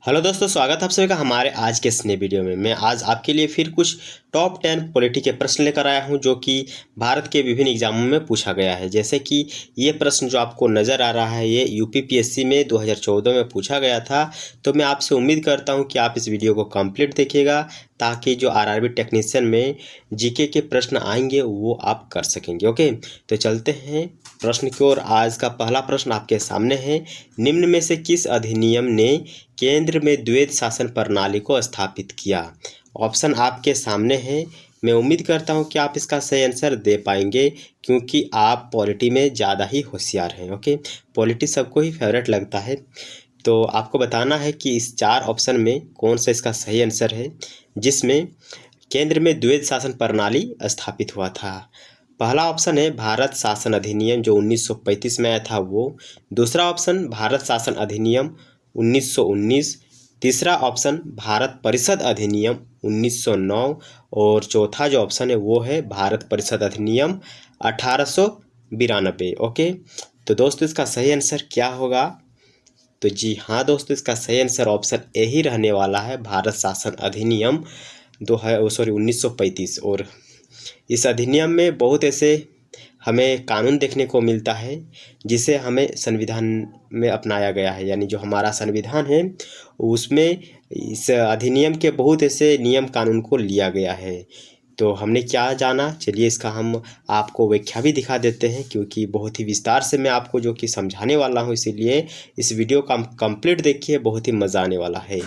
Hello दोस्तों, स्वागत है आप सभी का हमारे आज के इस नए वीडियो में। मैं आज आपके लिए फिर कुछ टॉप 10 पॉलिटी के प्रश्न लेकर आया हूं जो कि भारत के विभिन्न एग्जामों में पूछा गया है। जैसे कि ये प्रश्न जो आपको नज़र आ रहा है ये यूपीपीएससी में 2014 में पूछा गया था। तो मैं आपसे उम्मीद करता हूं कि आप इस वीडियो को कंप्लीट देखिएगा ताकि जो आरआरबी टेक्नीशियन में जीके के प्रश्न आएंगे वो आप कर सकेंगे। ओके, तो चलते हैं प्रश्न की ओर। आज का पहला प्रश्न आपके सामने है। निम्न में से किस अधिनियम ने केंद्र में द्वैध शासन प्रणाली को स्थापित किया? ऑप्शन आपके सामने है। मैं उम्मीद करता हूं कि आप इसका सही आंसर दे पाएंगे क्योंकि आप पॉलिटी में ज़्यादा ही होशियार हैं। ओके, पॉलिटी सबको ही फेवरेट लगता है। तो आपको बताना है कि इस 4 ऑप्शन में कौन सा इसका सही आंसर है जिसमें केंद्र में द्वैध शासन प्रणाली स्थापित हुआ था। पहला ऑप्शन है भारत शासन अधिनियम जो 1935 में आया था वो। दूसरा ऑप्शन भारत शासन अधिनियम 1919। तीसरा ऑप्शन भारत परिषद अधिनियम 1909 और चौथा जो ऑप्शन है वो है भारत परिषद अधिनियम 1892। ओके, तो दोस्तों इसका सही आंसर क्या होगा? तो जी हाँ दोस्तों, इसका सही आंसर ऑप्शन ए ही रहने वाला है, भारत शासन अधिनियम 1935। और इस अधिनियम में बहुत ऐसे हमें कानून देखने को मिलता है जिसे हमें संविधान में अपनाया गया है। यानी जो हमारा संविधान है उसमें इस अधिनियम के बहुत ऐसे नियम कानून को लिया गया है। तो हमने क्या जाना, चलिए इसका हम आपको व्याख्या भी दिखा देते हैं क्योंकि बहुत ही विस्तार से मैं आपको जो कि समझाने वाला हूं, इसीलिए इस वीडियो का कंप्लीट देखिए, बहुत ही मज़ा आने वाला है।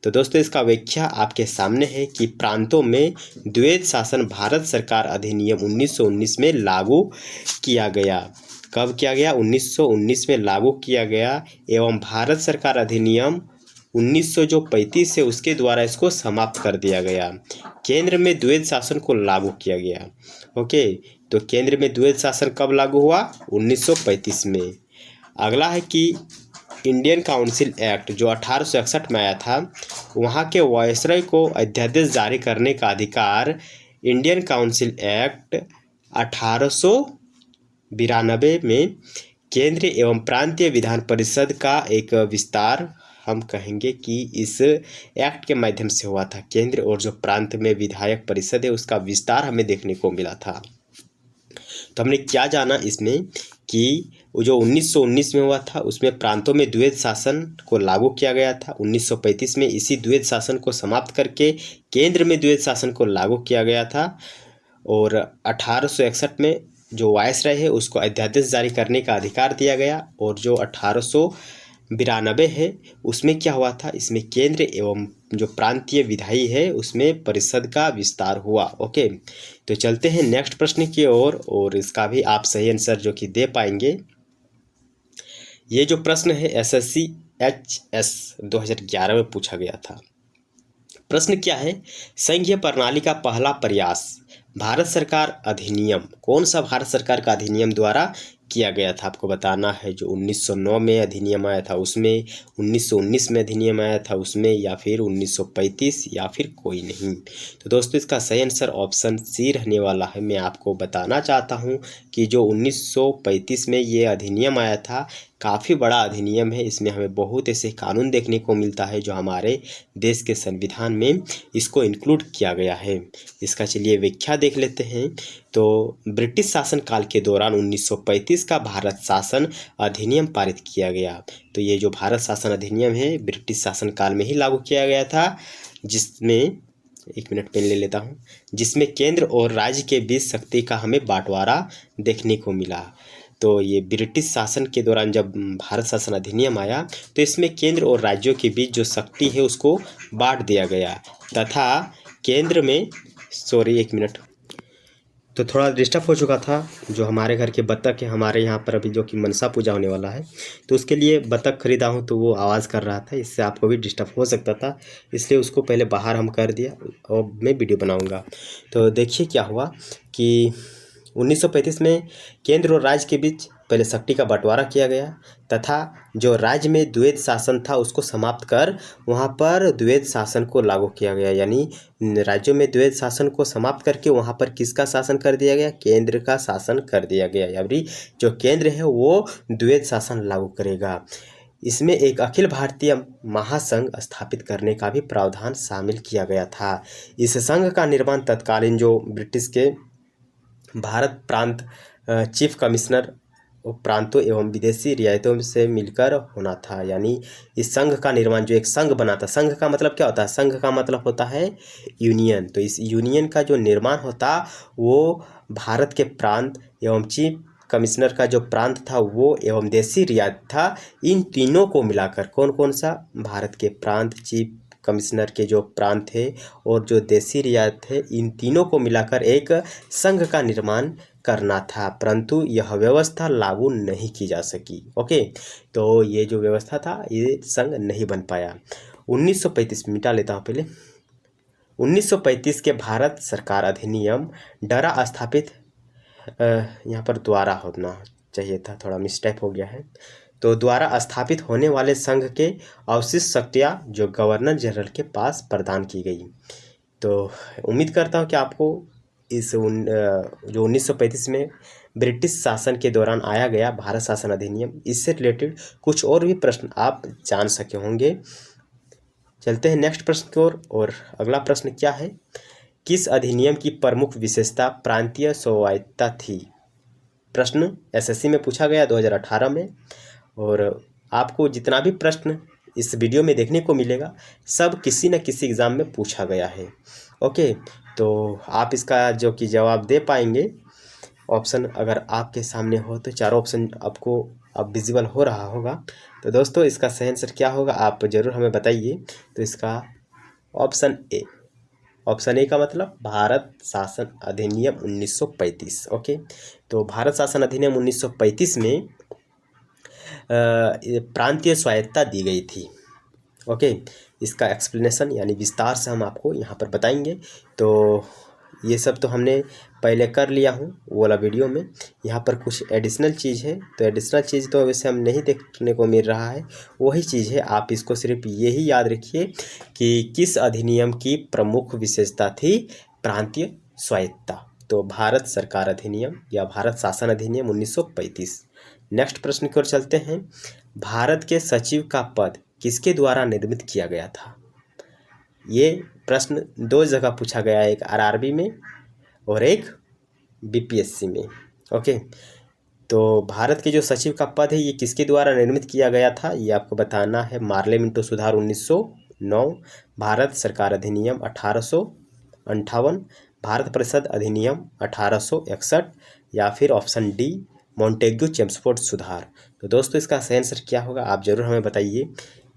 तो दोस्तों इसका व्याख्या आपके सामने है कि प्रांतों में द्वैध शासन भारत सरकार अधिनियम 1919 में लागू किया गया। कब किया गया? 1919 में लागू किया गया एवं भारत सरकार अधिनियम 1935 से उसके द्वारा इसको समाप्त कर दिया गया। केंद्र में द्वैध शासन को लागू किया गया। ओके, तो केंद्र में द्वैध शासन कब लागू हुआ? 1935 में। अगला है कि इंडियन काउंसिल एक्ट जो 1861 में आया था, वहाँ के वायसरॉय को अध्यादेश जारी करने का अधिकार इंडियन काउंसिल एक्ट 1892 में केंद्र एवं प्रांतीय विधान परिषद का एक विस्तार हम कहेंगे कि इस एक्ट के माध्यम से हुआ था। केंद्र और जो प्रांत में विधायक परिषद है उसका विस्तार हमें देखने को मिला था। तो हमने क्या जाना इसमें कि जो 1919 में हुआ था उसमें प्रांतों में द्वैध शासन को लागू किया गया था। 1935 में इसी द्वैध शासन को समाप्त करके केंद्र में द्वैध शासन को लागू किया गया था। और 1861 में जो वायसराय है उसको अध्यादेश जारी करने का अधिकार दिया गया। और जो 1892 है उसमें क्या हुआ था, इसमें केंद्र एवं जो प्रांतीय विधायी है उसमें परिषद का विस्तार हुआ। ओके, तो चलते हैं नेक्स्ट प्रश्न की ओर और इसका भी आप सही आंसर जो कि दे पाएंगे। ये जो प्रश्न है एसएससी एचएस 2011 में पूछा गया था। प्रश्न क्या है? संघीय प्रणाली का पहला प्रयास भारत सरकार अधिनियम, कौन सा भारत सरकार का अधिनियम द्वारा किया गया था? आपको बताना है। जो 1909 में अधिनियम आया था उसमें, 1919 में अधिनियम आया था उसमें, या फिर 1935, या फिर कोई नहीं। तो दोस्तों इसका सही आंसर ऑप्शन सी रहने वाला है। मैं आपको बताना चाहता हूं कि जो 1935 में ये अधिनियम आया था काफ़ी बड़ा अधिनियम है। इसमें हमें बहुत ऐसे कानून देखने को मिलता है जो हमारे देश के संविधान में इसको इंक्लूड किया गया है। इसका चलिए व्याख्या देख लेते हैं। तो ब्रिटिश शासन काल के दौरान 1935 का भारत शासन अधिनियम पारित किया गया। तो ये जो भारत शासन अधिनियम है ब्रिटिश शासन काल में ही लागू किया गया था, जिसमें एक मिनट पेन ले लेता हूँ, जिसमें केंद्र और राज्य के बीच शक्ति का हमें बांटवारा देखने को मिला। तो ये ब्रिटिश शासन के दौरान जब भारत शासन अधिनियम आया तो इसमें केंद्र और राज्यों के बीच जो शक्ति है उसको बांट दिया गया तथा केंद्र में एक मिनट, तो थोड़ा डिस्टर्ब हो चुका था। जो हमारे घर के बत्तख है, हमारे यहाँ पर अभी जो कि मनसा पूजा होने वाला है तो उसके लिए बत्तख खरीदा हूँ तो वो आवाज़ कर रहा था, इससे आपको भी डिस्टर्ब हो सकता था, इसलिए उसको पहले बाहर हम कर दिया और मैं वीडियो बनाऊँगा। तो देखिए क्या हुआ कि 1935 में केंद्र और राज्य के बीच पहले शक्ति का बंटवारा किया गया तथा जो राज्य में द्वैध शासन था उसको समाप्त कर वहाँ पर द्वैध शासन को लागू किया गया। यानी राज्यों में द्वैध शासन को समाप्त करके वहाँ पर किसका शासन कर दिया गया? केंद्र का शासन कर दिया गया। यानी जो केंद्र है वो द्वैध शासन लागू करेगा। इसमें एक अखिल भारतीय महासंघ स्थापित करने का भी प्रावधान शामिल किया गया था। इस संघ का निर्माण तत्कालीन जो ब्रिटिश के भारत प्रांत चीफ कमिश्नर प्रांतों एवं विदेशी रियायतों से मिलकर होना था। यानी इस संघ का निर्माण, जो एक संघ बना था, संघ का मतलब क्या होता है? संघ का मतलब होता है यूनियन। तो इस यूनियन का जो निर्माण होता वो भारत के प्रांत एवं चीफ कमिश्नर का जो प्रांत था वो एवं देशी रियायत था, इन तीनों को मिलाकर, कौन कौन सा? भारत के प्रांत, चीफ कमिश्नर के जो प्रांत थे और जो देशी रियायत थे, इन तीनों को मिलाकर एक संघ का निर्माण करना था, परंतु यह व्यवस्था लागू नहीं की जा सकी। ओके, तो ये जो व्यवस्था था ये संघ नहीं बन पाया। 1935 मिटा लेता हूँ पहले। 1935 के भारत सरकार अधिनियम द्वारा स्थापित, यहाँ पर द्वारा होना चाहिए था, थोड़ा मिस्टेक हो गया है। तो द्वारा स्थापित होने वाले संघ के अवशिष्ट शक्तियाँ जो गवर्नर जनरल के पास प्रदान की गई। तो उम्मीद करता हूँ कि आपको इस जो 1935 में ब्रिटिश शासन के दौरान आया गया भारत शासन अधिनियम, इससे रिलेटेड कुछ और भी प्रश्न आप जान सके होंगे। चलते हैं नेक्स्ट प्रश्न की ओर। और अगला प्रश्न क्या है? किस अधिनियम की प्रमुख विशेषता प्रांतीय स्वायत्तता थी? प्रश्न एसएससी में पूछा गया 2018 में, और आपको जितना भी प्रश्न इस वीडियो में देखने को मिलेगा सब किसी न किसी एग्ज़ाम में पूछा गया है। ओके, तो आप इसका जो कि जवाब दे पाएंगे। ऑप्शन अगर आपके सामने हो तो चारों ऑप्शन आपको अब विजिबल हो रहा होगा। तो दोस्तों इसका सही आंसर क्या होगा आप ज़रूर हमें बताइए। तो इसका ऑप्शन ए, ऑप्शन ए का मतलब भारत शासन अधिनियम 1935। ओके, तो भारत शासन अधिनियम 1935 में प्रांतीय स्वायत्तता दी गई थी। ओके, इसका एक्सप्लेनेशन यानी विस्तार से हम आपको यहाँ पर बताएंगे। तो ये सब तो हमने पहले कर लिया हूँ वो वाला वीडियो में। यहाँ पर कुछ एडिशनल चीज़ है, तो एडिशनल चीज़ तो वैसे हम नहीं देखने को मिल रहा है, वही चीज़ है। आप इसको सिर्फ यही याद रखिए कि किस अधिनियम की प्रमुख विशेषता थी प्रांतीय स्वायत्तता। तो भारत सरकार अधिनियम या भारत शासन अधिनियम 1935। नेक्स्ट प्रश्न की ओर चलते हैं। भारत के सचिव का पद किसके द्वारा निर्मित किया गया था? ये प्रश्न दो जगह पूछा गया है, एक आरआरबी में और एक बीपीएससी में। ओके, तो भारत के जो सचिव का पद है ये किसके द्वारा निर्मित किया गया था ये आपको बताना है। मार्ले मिंटो सुधार 1909, भारत सरकार अधिनियम 1858, भारत परिषद अधिनियम 1861, या फिर ऑप्शन डी मॉन्टेग्यू चेम्सफोर्ड सुधार। तो दोस्तों इसका सही आंसर क्या होगा आप ज़रूर हमें बताइए।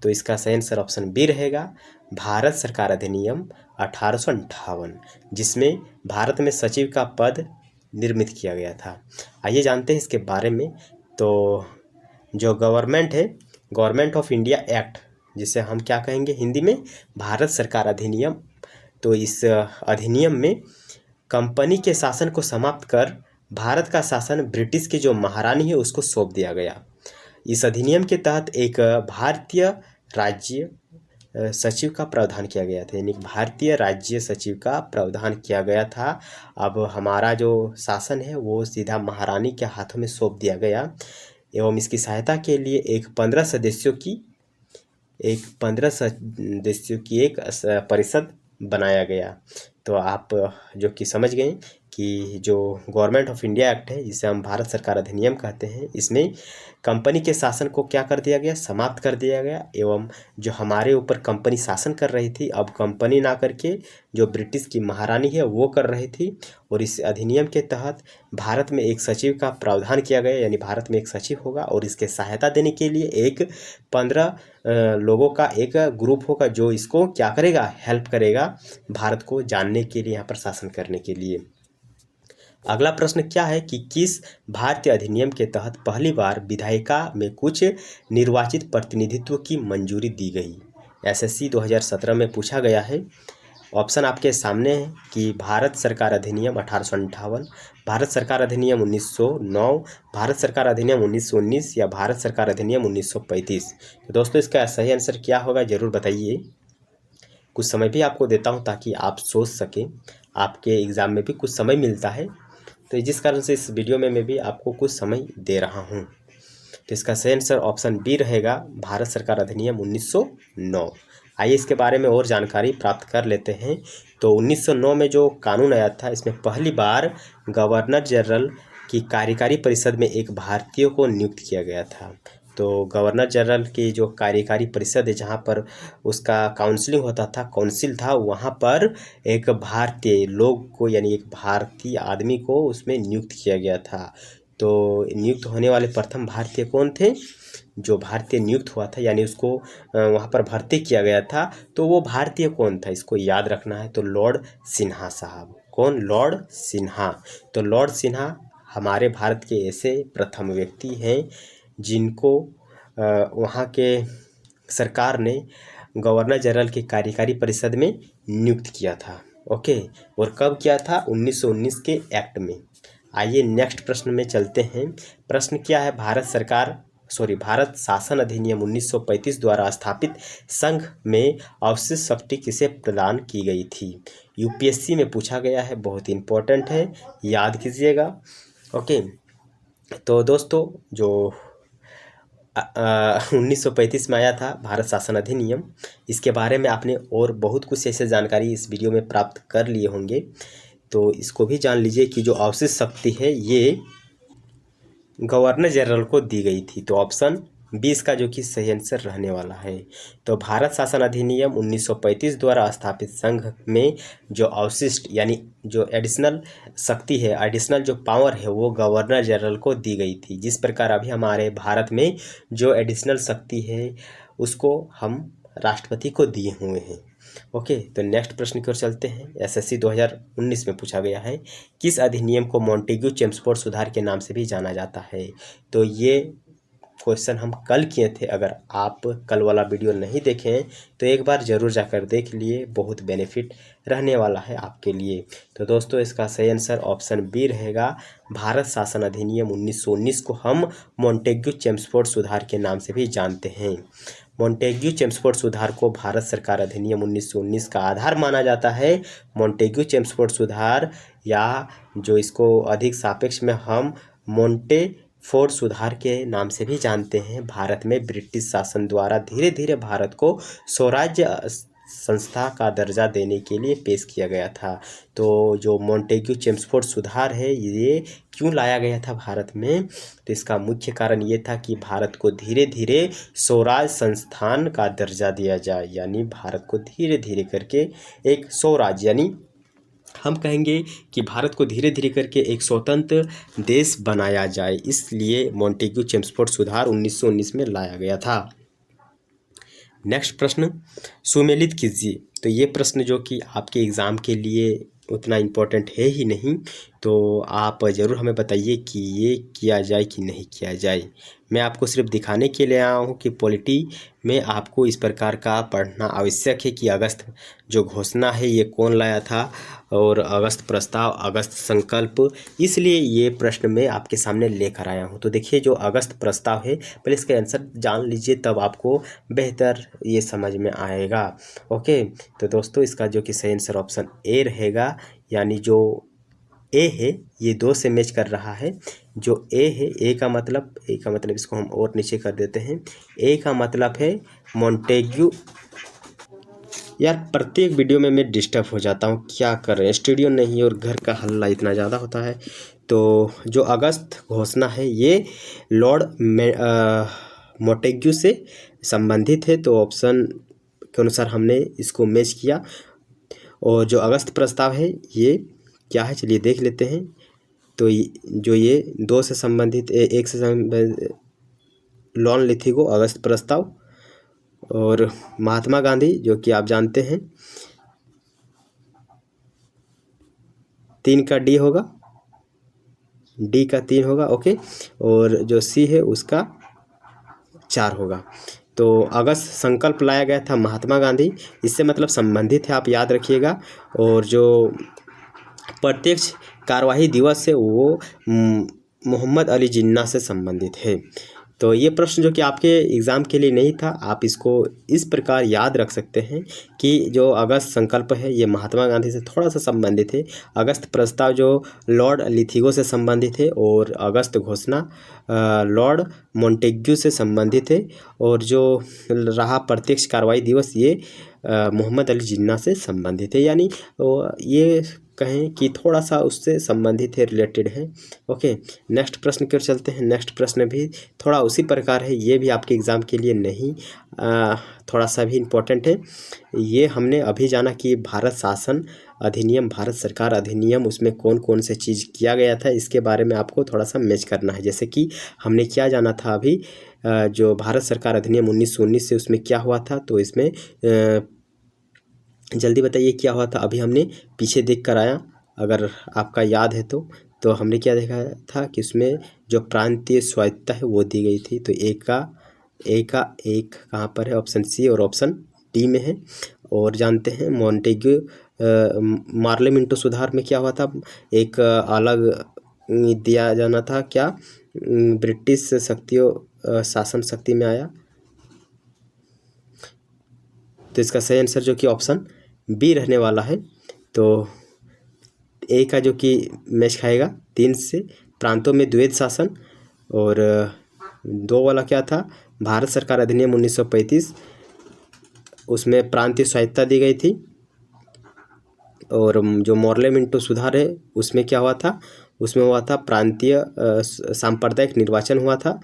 तो इसका सही आंसर ऑप्शन बी रहेगा, भारत सरकार अधिनियम 1858, जिसमें भारत में सचिव का पद निर्मित किया गया था। आइए जानते हैं इसके बारे में। तो जो गवर्नमेंट है, गवर्नमेंट ऑफ इंडिया एक्ट, जिसे हम क्या कहेंगे हिंदी में, भारत सरकार अधिनियम। तो इस अधिनियम में कंपनी के शासन को समाप्त कर भारत का शासन ब्रिटिश की जो महारानी है उसको सौंप दिया गया। इस अधिनियम के तहत एक भारतीय राज्य सचिव का प्रावधान किया गया था, यानी भारतीय राज्य सचिव का प्रावधान किया गया था। अब हमारा जो शासन है वो सीधा महारानी के हाथों में सौंप दिया गया, एवं इसकी सहायता के लिए एक 15 सदस्यों की एक परिषद बनाया गया। तो आप जो कि समझ गए कि जो गवर्नमेंट ऑफ इंडिया एक्ट है, जिसे हम भारत सरकार अधिनियम कहते हैं, इसमें कंपनी के शासन को क्या कर दिया गया, समाप्त कर दिया गया। एवं जो हमारे ऊपर कंपनी शासन कर रही थी, अब कंपनी ना करके जो ब्रिटिश की महारानी है वो कर रही थी। और इस अधिनियम के तहत भारत में एक सचिव का प्रावधान किया गया, यानी भारत में एक सचिव होगा और इसके सहायता देने के लिए एक 15 लोगों का एक ग्रुप होगा जो इसको क्या करेगा, हेल्प करेगा भारत को जानने के लिए, यहाँ पर शासन करने के लिए। अगला प्रश्न क्या है कि किस भारतीय अधिनियम के तहत पहली बार विधायिका में कुछ निर्वाचित प्रतिनिधित्व की मंजूरी दी गई? एसएससी 2017 में पूछा गया है। ऑप्शन आपके सामने है कि भारत सरकार अधिनियम 1858, भारत सरकार अधिनियम 1909, भारत सरकार अधिनियम 1919, या भारत सरकार अधिनियम 1935। तो दोस्तों इसका सही आंसर क्या होगा ज़रूर बताइए। कुछ समय भी आपको देता हूं ताकि आप सोच सकें, आपके एग्ज़ाम में भी कुछ समय मिलता है, तो जिस कारण से इस वीडियो में मैं भी आपको कुछ समय दे रहा हूं। तो तो इसका सही आंसर ऑप्शन बी रहेगा, भारत सरकार अधिनियम 1909। आइए इसके बारे में और जानकारी प्राप्त कर लेते हैं। तो 1909 में जो कानून आया था, इसमें पहली बार गवर्नर जनरल की कार्यकारी परिषद में एक भारतीय को नियुक्त किया गया था। तो गवर्नर जनरल की जो कार्यकारी परिषद है, जहाँ पर उसका काउंसलिंग होता था, काउंसिल था, वहाँ पर एक भारतीय लोग को यानी एक भारतीय आदमी को उसमें नियुक्त किया गया था। तो नियुक्त होने वाले प्रथम भारतीय कौन थे? जो भारतीय नियुक्त हुआ था यानी उसको वहाँ पर भर्ती किया गया था, तो वो भारतीय कौन था, इसको याद रखना है। तो लॉर्ड सिन्हा साहब। कौन? लॉर्ड सिन्हा। तो लॉर्ड सिन्हा हमारे भारत के ऐसे प्रथम व्यक्ति हैं जिनको वहाँ के सरकार ने गवर्नर जनरल की कार्यकारी परिषद में नियुक्त किया था। ओके, और कब किया था? 1919 के एक्ट में। आइए नेक्स्ट प्रश्न में चलते हैं। प्रश्न क्या है? भारत शासन अधिनियम 1935 द्वारा स्थापित संघ में अवशिष्ट शक्ति किसे प्रदान की गई थी? यूपीएससी में पूछा गया है, बहुत इंपॉर्टेंट है, याद कीजिएगा। ओके, तो दोस्तों जो 1935 में आया था भारत शासन अधिनियम, इसके बारे में आपने और बहुत कुछ ऐसे जानकारी इस वीडियो में प्राप्त कर लिए होंगे, तो इसको भी जान लीजिए कि जो अवशिष्ट शक्ति है ये गवर्नर जनरल को दी गई थी। तो ऑप्शन 20 का जो कि सही आंसर रहने वाला है। तो भारत शासन अधिनियम 1935 द्वारा स्थापित संघ में जो अवशिष्ट यानी जो एडिशनल शक्ति है, एडिशनल जो पावर है, वो गवर्नर जनरल को दी गई थी। जिस प्रकार अभी हमारे भारत में जो एडिशनल शक्ति है उसको हम राष्ट्रपति को दिए हुए हैं। ओके, तो नेक्स्ट प्रश्न की ओर चलते हैं। एसएससी 2019 में पूछा गया है, किस अधिनियम को मॉन्टेग्यू चेम्सफोर्ड सुधार के नाम से भी जाना जाता है? तो ये क्वेश्चन हम कल किए थे। अगर आप कल वाला वीडियो नहीं देखें तो एक बार ज़रूर जाकर देख लिए, बहुत बेनिफिट रहने वाला है आपके लिए। तो दोस्तों इसका सही आंसर ऑप्शन बी रहेगा, भारत शासन अधिनियम 1919 को हम मॉन्टेग्यू चेम्सफोर्ड सुधार के नाम से भी जानते हैं। मॉन्टेग्यू चेम्सफोर्ड सुधार को भारत सरकार अधिनियम 1919 का आधार माना जाता है। मॉन्टेग्यू चेम्सफोर्ड सुधार या जो इसको अधिक सापेक्ष में हम मोंटेफोर्ड सुधार के नाम से भी जानते हैं, भारत में ब्रिटिश शासन द्वारा धीरे धीरे भारत को स्वराज्य संस्था का दर्जा देने के लिए पेश किया गया था। तो जो मॉन्टेग्यू चेम्सफोर्ड सुधार है ये क्यों लाया गया था भारत में? तो इसका मुख्य कारण ये था कि भारत को धीरे धीरे स्वराज संस्थान का दर्जा दिया जाए, यानी भारत को धीरे धीरे करके एक स्वराज यानी हम कहेंगे कि भारत को धीरे धीरे करके एक स्वतंत्र देश बनाया जाए, इसलिए मॉन्टेग्यू चेम्सफोर्ड सुधार 1919 में लाया गया था। नेक्स्ट प्रश्न सुमेलित कीजिए। तो ये प्रश्न जो कि आपके एग्ज़ाम के लिए उतना इम्पोर्टेंट है ही नहीं, तो आप ज़रूर हमें बताइए कि ये किया जाए कि नहीं किया जाए। मैं आपको सिर्फ दिखाने के लिए आया हूँ कि पॉलिटी में आपको इस प्रकार का पढ़ना आवश्यक है कि अगस्त जो घोषणा है ये कौन लाया था, और अगस्त प्रस्ताव, अगस्त संकल्प, इसलिए ये प्रश्न मैं आपके सामने लेकर आया हूँ। तो देखिए जो अगस्त प्रस्ताव है, पहले इसका आंसर जान लीजिए तब आपको बेहतर ये समझ में आएगा। ओके, तो दोस्तों इसका जो कि सही आंसर ऑप्शन ए रहेगा, यानी जो ए है ये 2 से मैच कर रहा है। जो ए है, ए का मतलब इसको हम और नीचे कर देते हैं। ए का मतलब है मॉन्टेग्यू। यार प्रत्येक वीडियो में मैं डिस्टर्ब हो जाता हूँ, क्या कर रहे हैं, स्टूडियो नहीं और घर का हल्ला इतना ज़्यादा होता है। तो जो अगस्त घोषणा है ये लॉर्ड मॉन्टेग्यू से संबंधित है, तो ऑप्शन के अनुसार हमने इसको मैच किया। और जो अगस्त प्रस्ताव है ये क्या है, चलिए देख लेते हैं। तो जो ये 2 से संबंधित, एक से संबंधित लॉन लिथिगो अगस्त प्रस्ताव, और महात्मा गांधी जो कि आप जानते हैं 3 का डी होगा, डी का 3 होगा। ओके, और जो सी है उसका 4 होगा। तो अगस्त संकल्प लाया गया था महात्मा गांधी, इससे मतलब संबंधित है, आप याद रखिएगा। और जो प्रत्यक्ष कार्यवाही दिवस है वो मोहम्मद अली जिन्ना से संबंधित है। तो ये प्रश्न जो कि आपके एग्ज़ाम के लिए नहीं था, आप इसको इस प्रकार याद रख सकते हैं कि जो अगस्त संकल्प है ये महात्मा गांधी से थोड़ा सा संबंधित है। अगस्त प्रस्ताव जो लॉर्ड लिथिगो से संबंधित है और अगस्त घोषणा लॉर्ड मोंटेग्यू से संबंधित है। और जो रहा प्रत्यक्ष कार्रवाई दिवस ये मोहम्मद अली जिन्ना से संबंधित है। यानी ये कहें कि थोड़ा सा उससे संबंधित है, रिलेटेड है। ओके, नेक्स्ट प्रश्न की ओर चलते हैं। नेक्स्ट प्रश्न भी थोड़ा उसी प्रकार है, ये भी आपके एग्ज़ाम के लिए नहीं थोड़ा सा भी इम्पोर्टेंट है। ये हमने अभी जाना कि भारत शासन अधिनियम, भारत सरकार अधिनियम, उसमें कौन कौन से चीज़ किया गया था, इसके बारे में आपको थोड़ा सा मैच करना है। जैसे कि हमने क्या जाना था अभी, जो भारत सरकार अधिनियम 1919 से उसमें क्या हुआ था, तो इसमें जल्दी बताइए क्या हुआ था। अभी हमने पीछे देख कर आया, अगर आपका याद है तो हमने क्या देखा था कि उसमें जो प्रांतीय स्वायत्तता है वो दी गई थी। तो एक कहाँ पर है, ऑप्शन सी और ऑप्शन डी में है। और जानते हैं मॉन्टेग्यू मार्लियामेंटो सुधार में क्या हुआ था, एक अलग दिया जाना था क्या, ब्रिटिश शक्तियों शासन शक्ति में आया। तो इसका सही आंसर जो कि ऑप्शन बी रहने वाला है। तो ए का जो कि मैच खाएगा 3 से, प्रांतों में द्वैध शासन। और 2 वाला क्या था, भारत सरकार अधिनियम 1935, उसमें प्रांतीय स्वायत्तता दी गई थी। और जो मार्लियामेंटो सुधार है उसमें क्या हुआ था, उसमें हुआ था प्रांतीय सांप्रदायिक निर्वाचन हुआ था।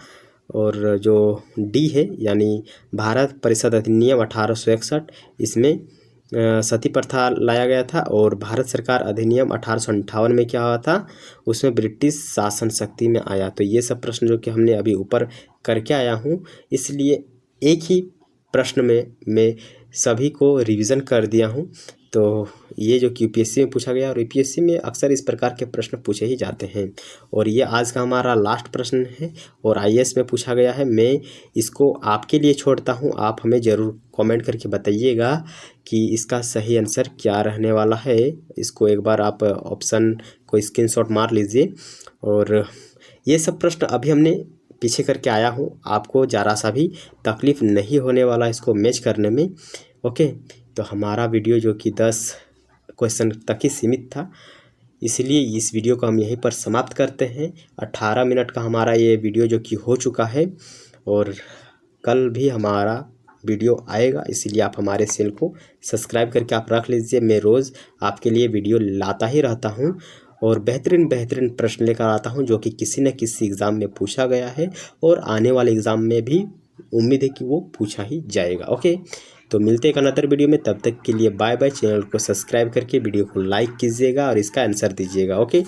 और जो डी है यानी भारत परिषद अधिनियम 1861, इसमें सती प्रथा लाया गया था। और भारत सरकार अधिनियम 1858 में क्या हुआ था, उसमें ब्रिटिश शासन शक्ति में आया। तो ये सब प्रश्न जो कि हमने अभी ऊपर करके आया हूँ, इसलिए एक ही प्रश्न में मैं सभी को रिवीजन कर दिया हूँ। तो ये जो कि यूपीएससी में पूछा गया, और यूपीएससी में अक्सर इस प्रकार के प्रश्न पूछे ही जाते हैं। और ये आज का हमारा लास्ट प्रश्न है और आईएएस में पूछा गया है। मैं इसको आपके लिए छोड़ता हूँ, आप हमें ज़रूर कमेंट करके बताइएगा कि इसका सही आंसर क्या रहने वाला है। इसको एक बार आप ऑप्शन को स्क्रीनशॉट मार लीजिए। और ये सब प्रश्न अभी हमने पीछे करके आया हूँ, आपको ज़रा सा भी तकलीफ़ नहीं होने वाला इसको मैच करने में। ओके, तो हमारा वीडियो जो कि 10 क्वेश्चन तक ही सीमित था, इसलिए इस वीडियो को हम यहीं पर समाप्त करते हैं। 18 मिनट का हमारा ये वीडियो जो कि हो चुका है, और कल भी हमारा वीडियो आएगा, इसीलिए आप हमारे चैनल को सब्सक्राइब करके आप रख लीजिए। मैं रोज़ आपके लिए वीडियो लाता ही रहता हूँ और बेहतरीन प्रश्न लेकर आता हूँ जो कि किसी न किसी एग्ज़ाम में पूछा गया है और आने वाले एग्ज़ाम में भी उम्मीद है कि वो पूछा ही जाएगा। ओके, तो मिलते हैं एक अनदर वीडियो में, तब तक के लिए बाय बाय। चैनल को सब्सक्राइब करके वीडियो को लाइक कीजिएगा और इसका आंसर दीजिएगा। ओके।